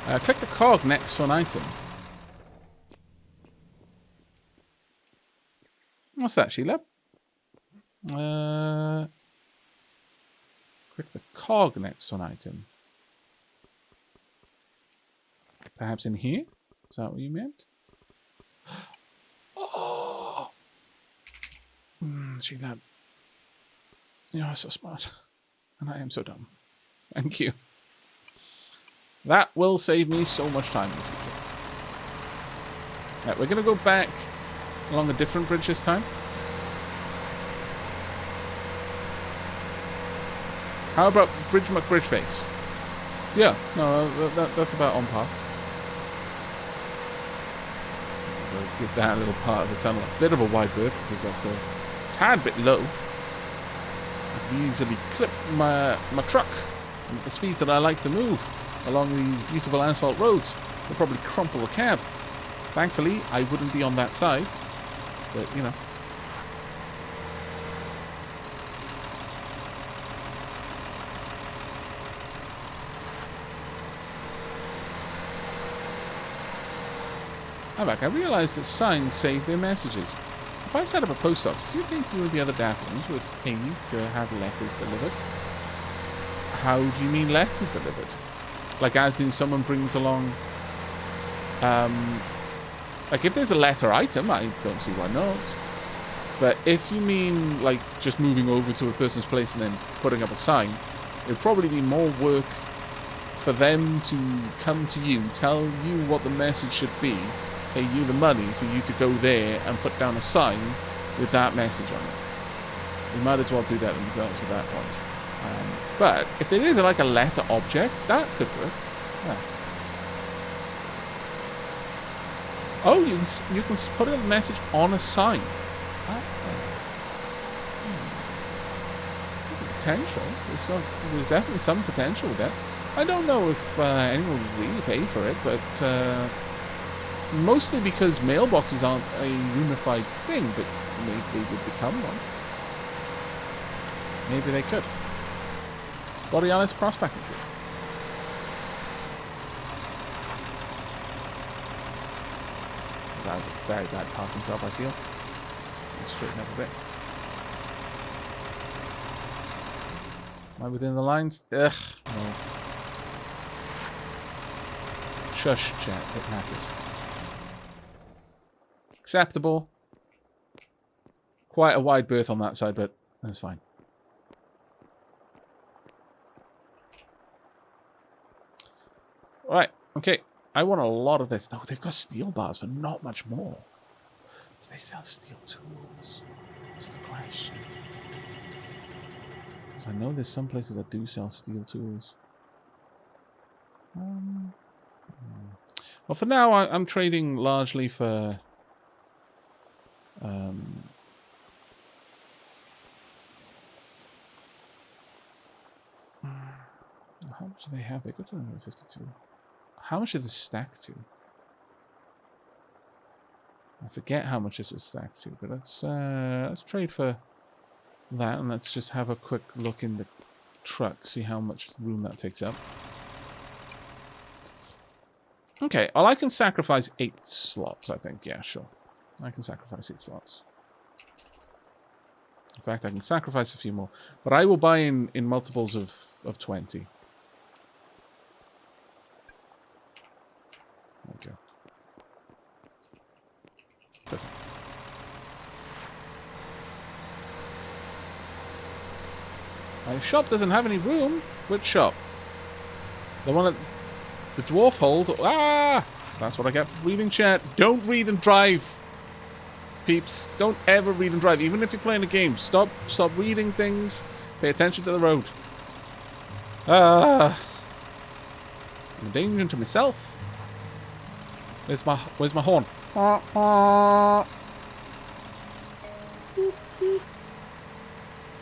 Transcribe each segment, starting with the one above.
Click the cog next to an item. What's that, Sheila? Click the cog next to an item. Perhaps in here? Is that what you meant? Oh! Sheila. You are so smart. And I am so dumb. Thank you. That will save me so much time in the future. Right, we're going to go back along a different bridge this time. How about Bridge McBridgeface? Yeah, no, that's about on par. We'll give that little part of the tunnel a bit of a wide berth because that's a tad bit low. I can easily clip my truck at the speeds that I like to move along these beautiful asphalt roads. They'll probably crumple the cab. Thankfully, I wouldn't be on that side. But, you know. Aavak, I realized that signs save their messages. If I set up a post office, do you think you and the other dapperlings would pay me to have letters delivered? How do you mean letters delivered? Like as in someone brings along... like if there's a letter item, I don't see why not. But if you mean like just moving over to a person's place and then putting up a sign, it would probably be more work for them to come to you, tell you what the message should be, pay you the money for you to go there and put down a sign with that message on it. They might as well do that themselves at that point. But if there is like a letter object, that could work. Yeah. Oh, you can put a message on a sign. There's a potential. There's definitely some potential there. I don't know if anyone would really pay for it, but mostly because mailboxes aren't a unified thing, but maybe they would become one. Maybe they could. Borealis prospecting trip. That was a very bad parking job, I feel. Let's straighten up a bit. Am I within the lines? Ugh, no. Shush, chat. It matters. Acceptable. Quite a wide berth on that side, but that's fine. Alright, okay. I want a lot of this. No, they've got steel bars for not much more. Do they sell steel tools? That's the question. Because I know there's some places that do sell steel tools. Well, for now, I'm trading largely for... how much do they have? They got to 152. How much is this stacked to? I forget how much this was stacked to, but let's trade for that, and let's just have a quick look in the truck, see how much room that takes up. Okay, well, I can sacrifice 8 slots, I think. Yeah, sure. I can sacrifice 8 slots. In fact, I can sacrifice a few more, but I will buy in multiples of 20. Okay. Perfect. My shop doesn't have any room. Which shop? The one at the dwarf hold. Ah! That's what I get for reading chat. Don't read and drive. Peeps, don't ever read and drive. Even if you're playing a game, stop reading things. Pay attention to the road. I'm a danger to myself. Where's my horn?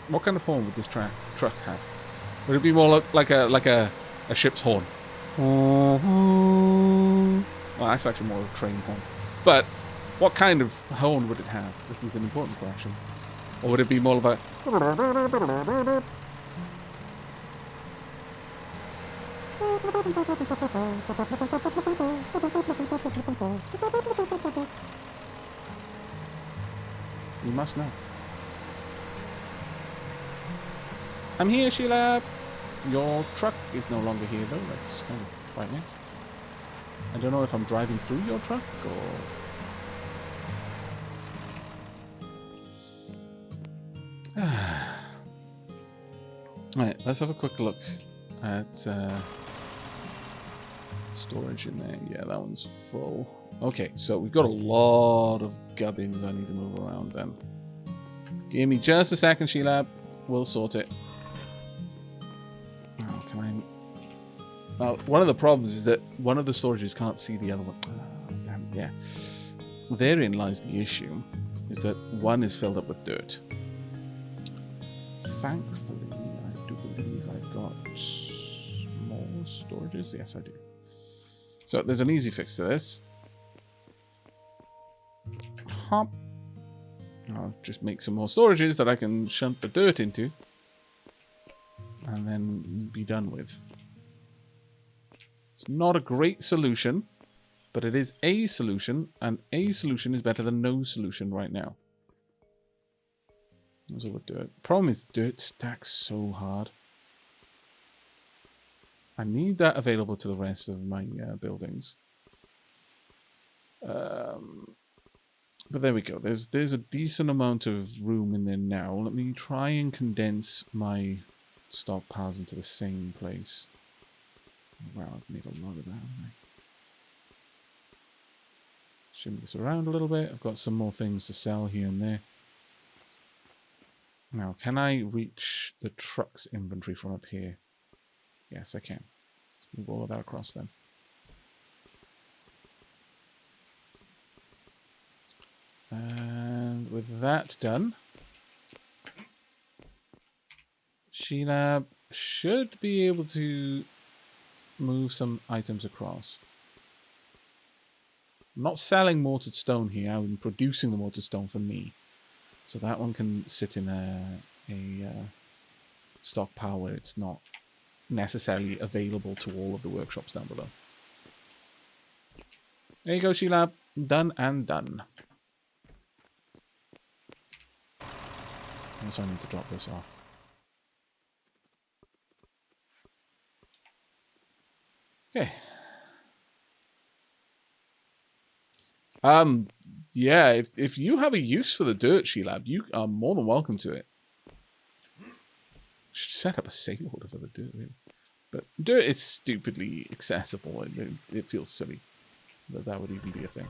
What kind of horn would this truck have? Would it be more like a ship's horn? Well, that's actually more of a train horn. But what kind of horn would it have? This is an important question. Or would it be more of a... You must know. I'm here, Sheila. Your truck is no longer here, though. That's kind of frightening. I don't know if I'm driving through your truck or... Alright, let's have a quick look at storage in there. Yeah, that one's full. Okay, so we've got a lot of gubbins I need to move around then. Give me just a second, Sheila. We'll sort it. Oh, can I... one of the problems is that one of the storages can't see the other one. Oh, damn, yeah. Therein lies the issue, is that one is filled up with dirt. Thankfully, I do believe I've got more storages. Yes, I do. So there's an easy fix to this. Hop. I'll just make some more storages that I can shunt the dirt into. And then be done with. It's not a great solution, but it is a solution, and a solution is better than no solution right now. There's all the dirt. Problem is dirt stacks so hard. I need that available to the rest of my buildings. But there we go. There's a decent amount of room in there now. Let me try and condense my stockpiles into the same place. Wow, I've made a lot of that, haven't I? Shimmy this around a little bit. I've got some more things to sell here and there. Now, can I reach the truck's inventory from up here? Yes, I can. Let's move all of that across then. And with that done, Sheila should be able to move some items across. I'm not selling mortared stone here. I'm producing the mortared stone for me. So that one can sit in a stockpile where it's not necessarily available to all of the workshops down below. There you go, Sheila. Done and done. And so I need to drop this off. Okay. Yeah, if you have a use for the dirt, Sheila, you are more than welcome to it. Should set up a sale order for the dirt, really. But dirt is stupidly accessible. It feels silly that that would even be a thing.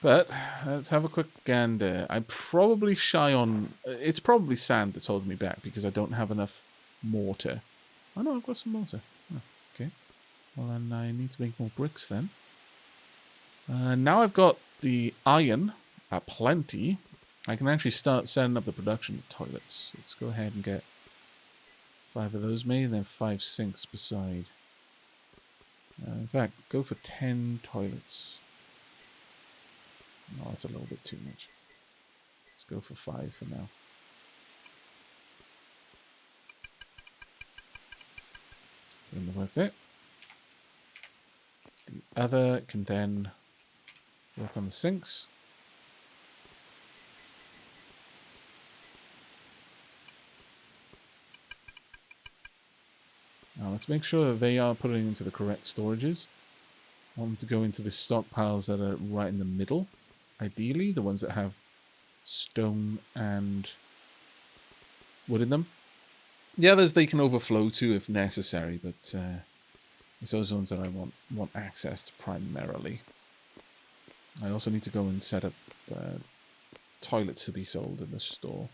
But let's have a quick gander. I'm probably shy on... It's probably sand that's holding me back because I don't have enough mortar. Oh no, I've got some mortar. Oh, okay. Well then I need to make more bricks then. Now I've got the iron plenty. I can actually start setting up the production of toilets. Let's go ahead and get 5 of those made and then 5 sinks beside. In fact, go for 10 toilets. No, that's a little bit too much. Let's go for 5 for now. Put in the work there. The other can then work on the sinks. Now let's make sure that they are putting into the correct storages. I want them to go into the stockpiles that are right in the middle. Ideally, the ones that have stone and wood in them. The others they can overflow to if necessary, but it's those ones that I want access to primarily. I also need to go and set up toilets to be sold in the store.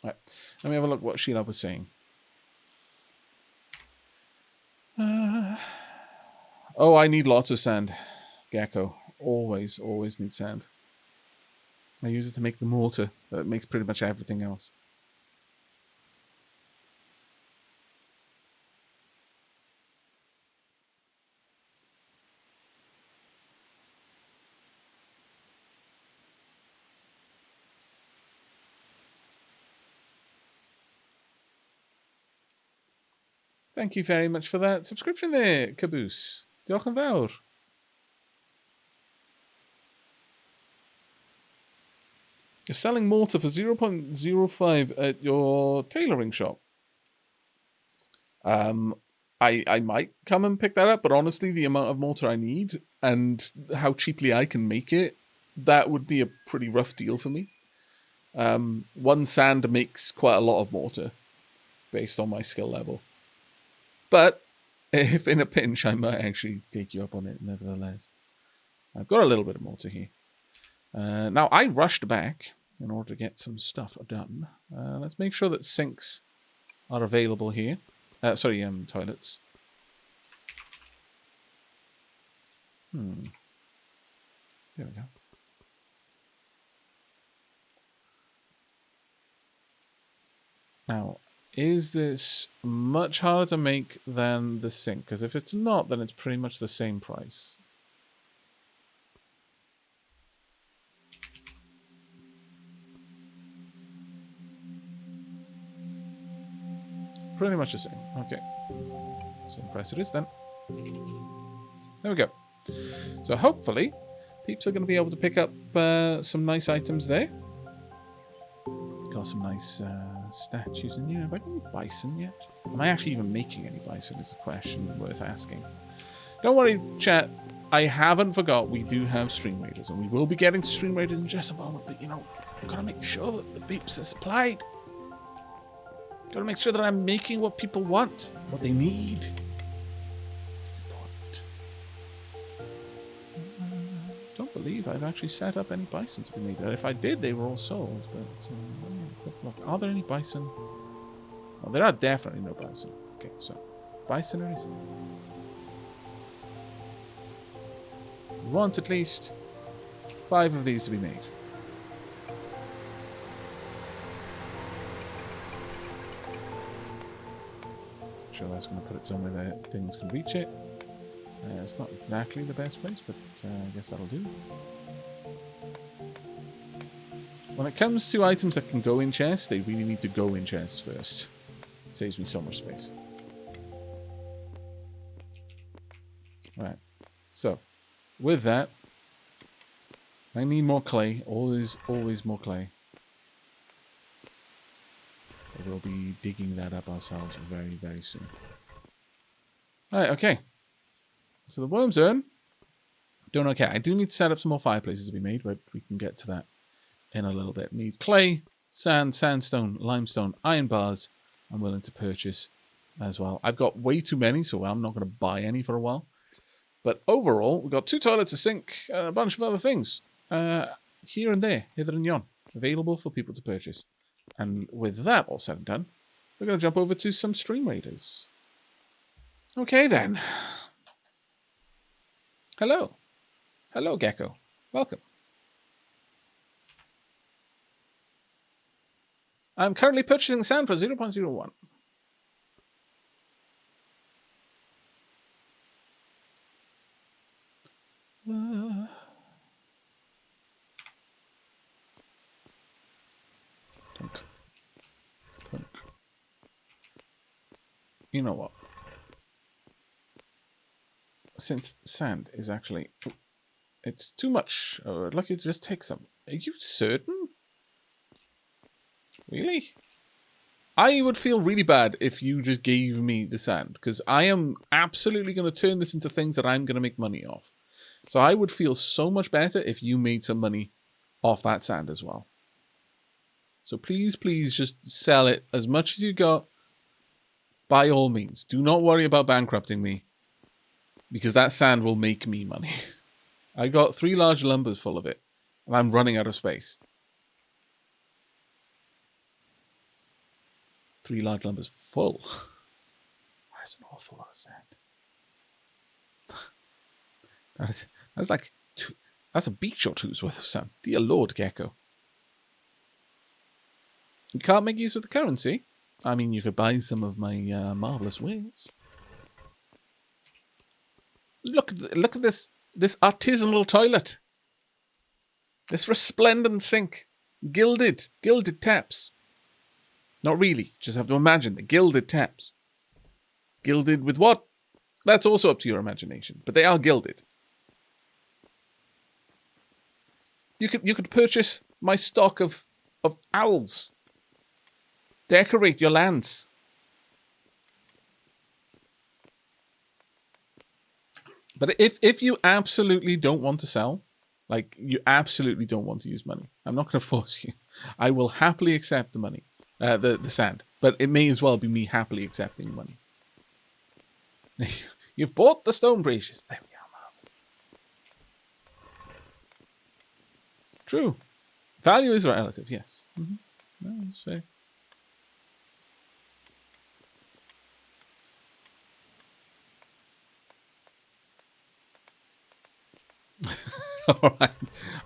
Right. Let me have a look what Sheila was saying. Oh, I need lots of sand. Gecko. Always need sand. I use it to make the mortar that makes pretty much everything else. Thank you very much for that subscription there, Caboose. Diolch yn fawr. You're selling mortar for 0.05 at your tailoring shop. I might come and pick that up, but honestly, the amount of mortar I need and how cheaply I can make it, that would be a pretty rough deal for me. One sand makes quite a lot of mortar based on my skill level. But if in a pinch, I might actually take you up on it nevertheless. I've got a little bit of mortar here. Now, I rushed back in order to get some stuff done. Let's make sure that sinks are available here. Toilets. There we go. Now, is this much harder to make than the sink? Because if it's not, then it's pretty much the same price. Pretty much the same. Okay. Same price it is then. There we go. So hopefully, peeps are going to be able to pick up some nice items there. Got some nice statues in here. Have I got any bison yet? Am I actually even making any bison is the question worth asking. Don't worry, chat. I haven't forgot we do have Stream Raiders, and we will be getting to Stream Raiders in just a moment, but you know, I've got to make sure that the peeps are supplied. Got to make sure that I'm making what people want, what they need. It's important. Don't believe I've actually set up any bison to be made. If I did, they were all sold. But look, are there any bison? Well, there are definitely no bison. Okay, so bison or is there? We want at least 5 of these to be made. Sure, that's going to put it somewhere that things can reach it. It's not exactly the best place, but I guess that'll do. When it comes to items that can go in chests, they really need to go in chests first. It saves me so much space. Right. So, with that, I need more clay. Always more clay. We'll be digging that up ourselves very, very soon. Alright, okay. So the worm's urn. Doing okay. I do need to set up some more fireplaces to be made, but we can get to that in a little bit. Need clay, sand, sandstone, limestone, iron bars. I'm willing to purchase as well. I've got way too many, so I'm not going to buy any for a while. But overall, we've got 2 toilets, a sink, and a bunch of other things. Here and there, hither and yon. Available for people to purchase. And with that all said and done, we're going to jump over to some Stream Raiders. Okay then. Hello. Hello, Gecko. Welcome. I'm currently purchasing sand for 0.01. You know what? Since sand is actually... It's too much. I'd like you to just take some. Are you certain? Really? I would feel really bad if you just gave me the sand, because I am absolutely going to turn this into things that I'm going to make money off. So I would feel so much better if you made some money off that sand as well. So please, please just sell it as much as you got. By all means, do not worry about bankrupting me, because that sand will make me money. I got 3 large lumbers full of it, and I'm running out of space. 3 large lumbers full? That is an awful lot of sand. That's like that's a beach or two's worth of sand. Dear Lord, Gecko. You can't make use of the currency? I mean, you could buy some of my marvelous wares. Look at this artisanal toilet. This resplendent sink. Gilded taps. Not really, just have to imagine the gilded taps. Gilded with what? That's also up to your imagination. But they are gilded. You could purchase my stock of owls. Decorate your lands. But if you absolutely don't want to sell, like you absolutely don't want to use money, I'm not going to force you. I will happily accept the money, the sand. But it may as well be me happily accepting money. You've bought the stone braziers. There we are, marvelous. True. Value is relative, yes. Mm-hmm. No, that's fair.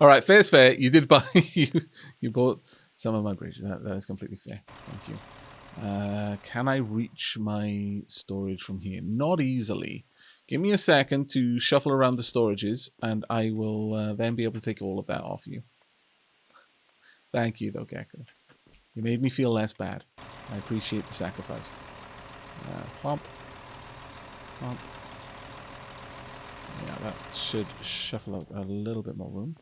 All right. Fair's fair. You did buy. You bought some of my braziers. That is completely fair. Thank you. Can I reach my storage from here? Not easily. Give me a second to shuffle around the storages, and I will then be able to take all of that off you. Thank you, though, Gecko. You made me feel less bad. I appreciate the sacrifice. Whomp. Whomp. Yeah, that should shuffle out a little bit more room.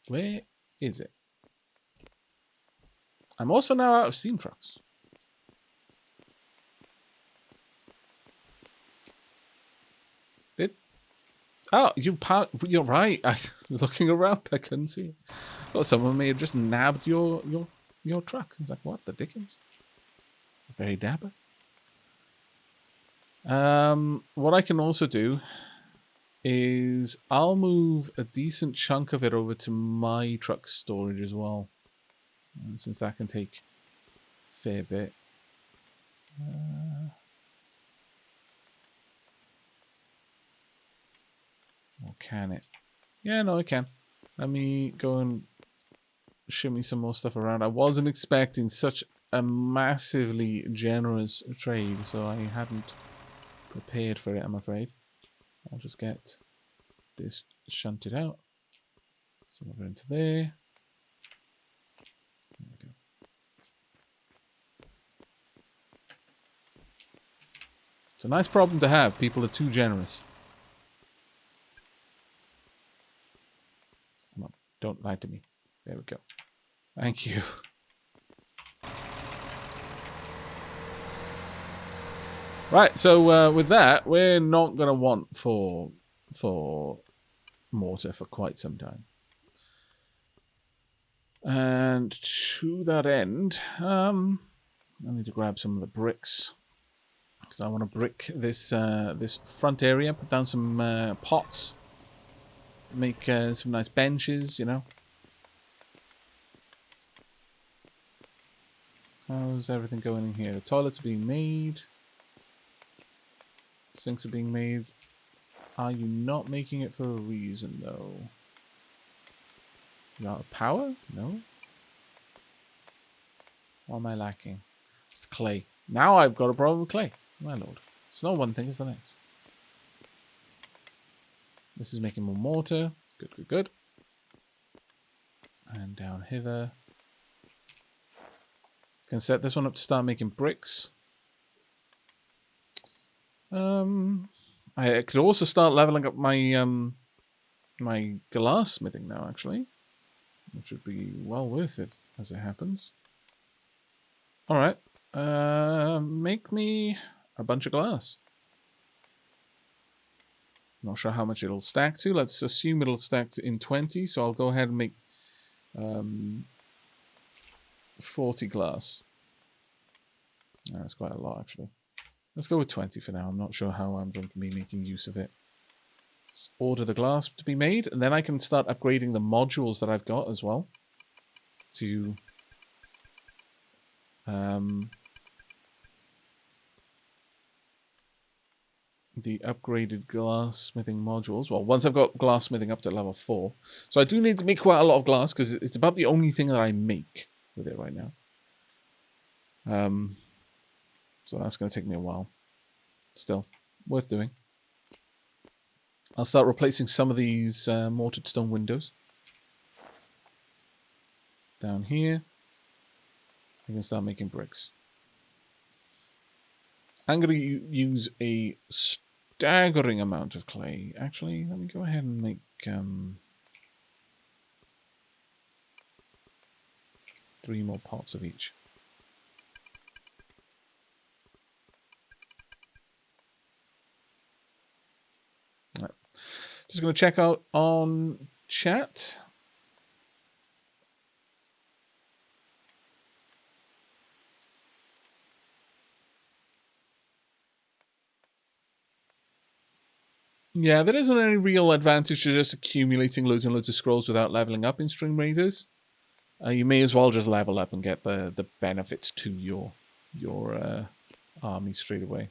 Where is it? I'm also now out of steam trucks. Oh, you're right. Looking around, I couldn't see it. Oh, someone may have just nabbed your truck. I was like, what the dickens? Very dapper. What I can also do is I'll move a decent chunk of it over to my truck storage as well, since that can take a fair bit. Or can it? Yeah, no, it can. Let me go and shimmy some more stuff around. I wasn't expecting such a massively generous trade, so I hadn't prepared for it, I'm afraid. I'll just get this shunted out. Some over into there. There we go. It's a nice problem to have. People are too generous. Come on, don't lie to me. There we go. Thank you. Right, so with that, we're not going to want for mortar for quite some time. And to that end, I need to grab some of the bricks, because I want to brick this this front area, put down some pots, make some nice benches, you know. How's everything going in here? The toilets are being made. Sinks are being made. Are you not making it for a reason, though? You're out of power? No? What am I lacking? It's clay. Now I've got a problem with clay. My lord. It's not one thing, it's the next. This is making more mortar. Good, good, good. And down hither. Can set this one up to start making bricks. I could also start leveling up my my glassmithing now, actually, which would be well worth it as it happens. All right, make me a bunch of glass. Not sure how much it'll stack to. Let's assume it'll stack to in 20. So I'll go ahead and make 40 glass. That's quite a lot, actually. Let's go with 20 for now. I'm not sure how I'm going to be making use of it. Let's order the glass to be made, and then I can start upgrading the modules that I've got as well to the upgraded glassmithing modules. Well, once I've got glassmithing up to level 4. So I do need to make quite a lot of glass, because it's about the only thing that I make with it right now. So that's going to take me a while. Still, worth doing. I'll start replacing some of these mortared stone windows. Down here, I can start making bricks. I'm going to use a staggering amount of clay. Actually, let me go ahead and make 3 more pots of each. Right. Just going to check out on chat. Yeah, there isn't any real advantage to just accumulating loads and loads of scrolls without leveling up in String Raiders. You may as well just level up and get the benefits to your army straight away.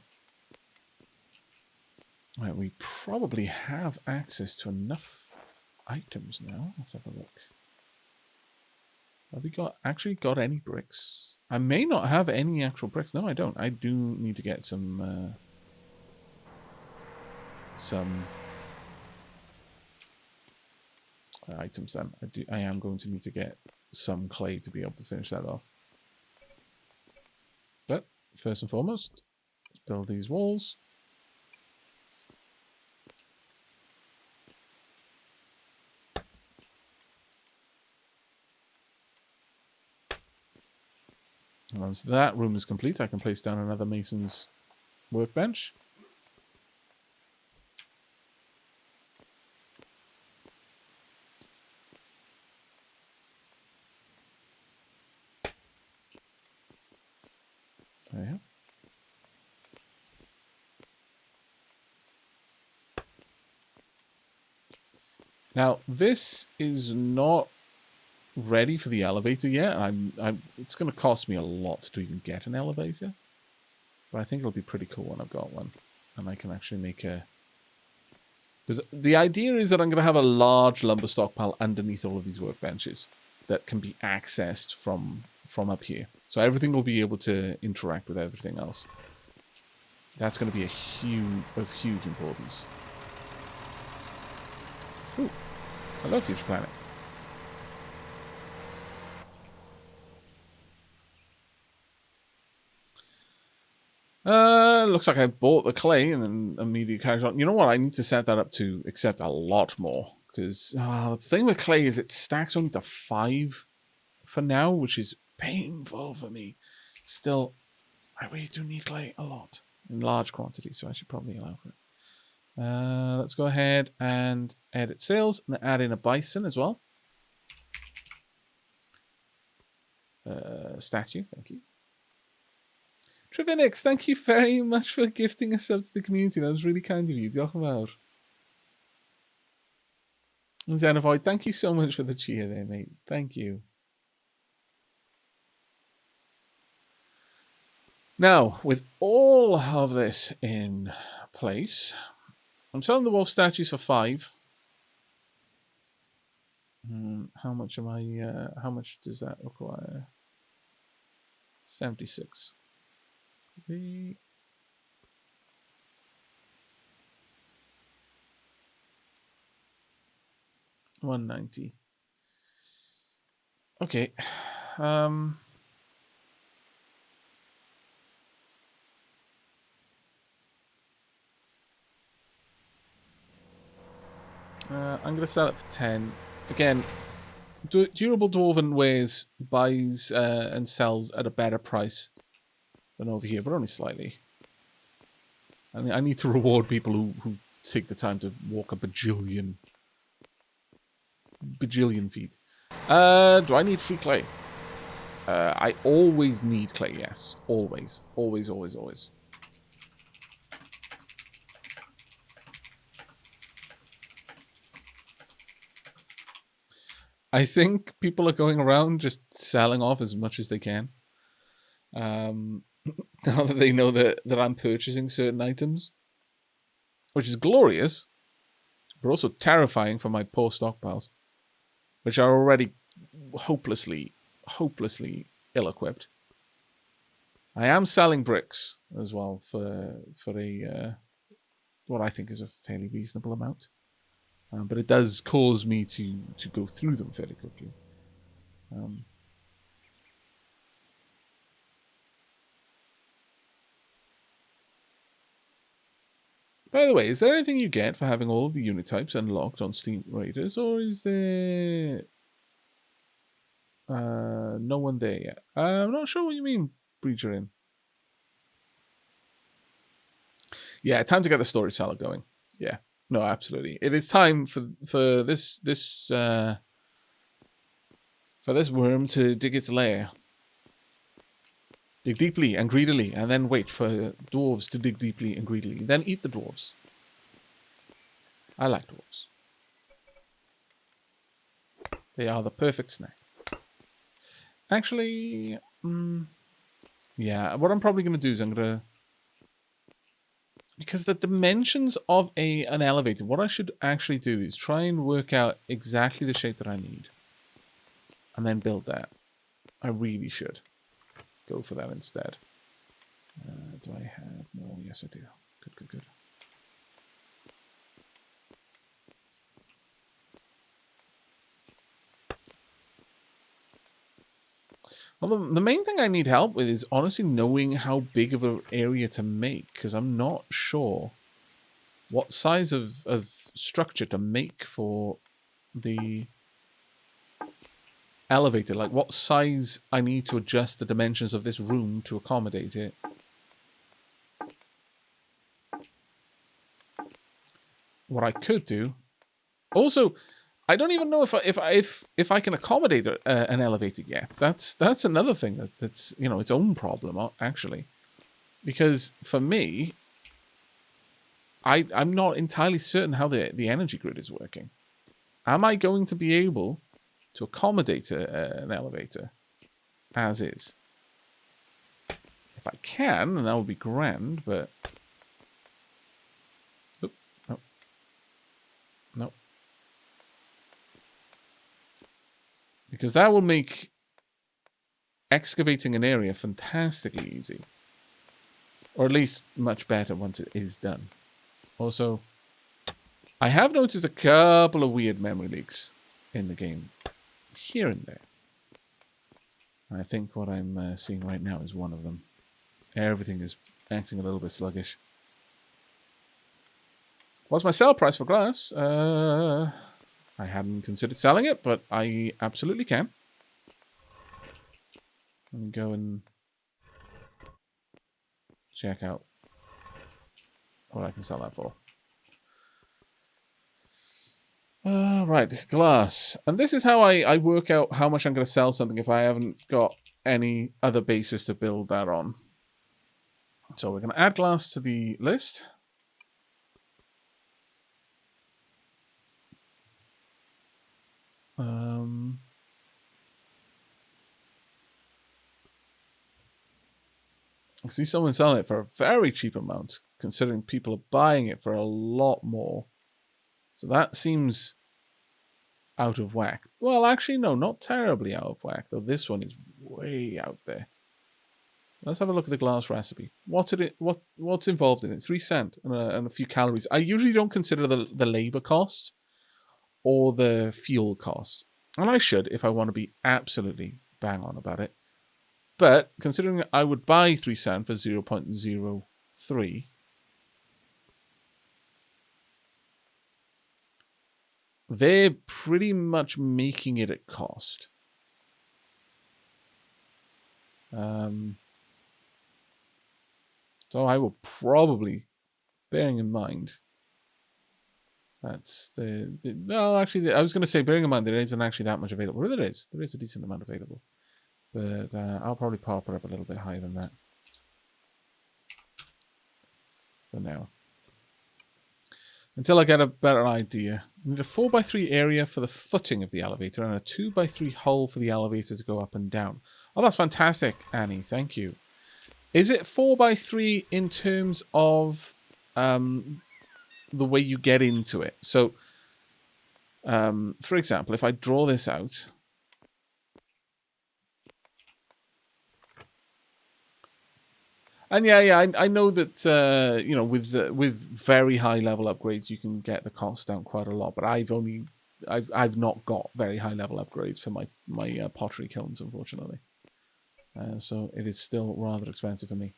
Right, we probably have access to enough items now. Let's have a look. Have we actually got any bricks? I may not have any actual bricks. No, I don't. I do need to get some items then. I am going to need to get some clay to be able to finish that off. But first and foremost, let's build these walls. And once that room is complete, I can place down another mason's workbench. There you go. Now, this is not ready for the elevator yet. It's going to cost me a lot to even get an elevator. But I think it'll be pretty cool when I've got one. And I can actually make a... Because the idea is that I'm going to have a large lumber stockpile underneath all of these workbenches that can be accessed from up here. So everything will be able to interact with everything else. That's going to be of huge importance. Ooh. Hello, Future Planet. Looks like I bought the clay and then immediately carried on. You know what? I need to set that up to accept a lot more. Because the thing with clay is it stacks only to 5 for now, which is painful for me. Still, I really do need clay a lot. In large quantities, so I should probably allow for it. Let's go ahead and edit sales and add in a bison as well. Statue, thank you. Trevinix, thank you very much for gifting a sub to the community. That was really kind of you. Diolch yn fawr. And Xenovoid, thank you so much for the cheer there, mate. Thank you. Now, with all of this in place, I'm selling the wolf statues for 5. How much am I? How much does that require? 76. 190. Okay. I'm going to sell it for 10. Again, Durable Dwarven Wares buys and sells at a better price than over here, but only slightly. I mean, I need to reward people who take the time to walk a bajillion feet. Do I need free clay? I always need clay, yes. Always. Always, always, always. I think people are going around just selling off as much as they can. Now that they know that I'm purchasing certain items. Which is glorious, but also terrifying for my poor stockpiles. Which are already hopelessly ill-equipped. I am selling bricks as well for a what I think is a fairly reasonable amount. But it does cause me to go through them fairly quickly. By the way, is there anything you get for having all of the unit types unlocked on Steam Raiders, or is there no one there yet? I'm not sure what you mean, Breacher in. Yeah, time to get the storyteller going. Yeah, no, absolutely. It is time for this worm to dig its lair. Dig deeply and greedily, and then wait for dwarves to dig deeply and greedily. Then eat the dwarves. I like dwarves. They are the perfect snack. Actually, yeah, what I'm probably going to do is I'm going to... Because the dimensions of an elevator, what I should actually do is try and work out exactly the shape that I need. And then build that. I really should go for that instead. Do I have more? Yes, I do. Good, good, good. Well, the main thing I need help with is honestly knowing how big of an area to make, because I'm not sure what size of structure to make for the elevator. Like what size I need to adjust the dimensions of this room to accommodate it. What I could do... Also, I don't even know if I can accommodate an elevator yet. That's another thing that's its own problem actually, because for me, I'm not entirely certain how the energy grid is working. Am I going to be able to accommodate an elevator as is? If I can, then that would be grand. But no. Because that will make excavating an area fantastically easy. Or at least much better once it is done. Also, I have noticed a couple of weird memory leaks in the game. Here and there. And I think what I'm seeing right now is one of them. Everything is acting a little bit sluggish. What's my sell price for glass? I hadn't considered selling it, but I absolutely can. Let me go and check out what I can sell that for. Right, glass. And this is how I work out how much I'm going to sell something if I haven't got any other basis to build that on. So we're going to add glass to the list. I see someone selling it for a very cheap amount, considering people are buying it for a lot more. So that seems out of whack. Well, actually, no, not terribly out of whack, though this one is way out there. Let's have a look at the glass recipe. What's involved in it? 3 cents and a few calories. I usually don't consider the labor costs or the fuel costs. And I should if I want to be absolutely bang on about it. But considering I would buy 3 cents for 0.03, they're pretty much making it at cost. So I will probably, bearing in mind, that's well, actually, I was going to say, bearing in mind there isn't actually that much available. Well, there is a decent amount available. But I'll probably pop it up a little bit higher than that for now. Until I get a better idea. I need a 4x3 area for the footing of the elevator and a 2x3 hole for the elevator to go up and down. Oh, that's fantastic, Annie. Thank you. Is it 4x3 in terms of the way you get into it? So, for example, if I draw this out... And yeah, I know that with very high level upgrades you can get the cost down quite a lot, but I've not got very high level upgrades for my pottery kilns, unfortunately. So it is still rather expensive for me.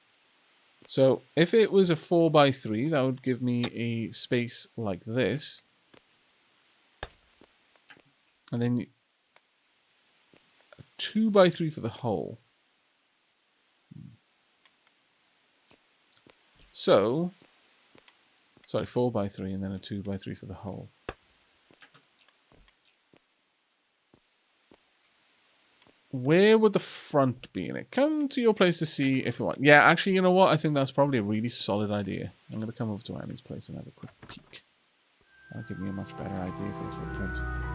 So if it was a 4x3, that would give me a space like this. And then a 2x3 for the hole. So, sorry, 4x3 and then a 2x3 for the hole. Where would the front be in it? Come to your place to see if you want. Yeah, actually, you know what? I think that's probably a really solid idea. I'm going to come over to Annie's place and have a quick peek. That'll give me a much better idea for the footprint.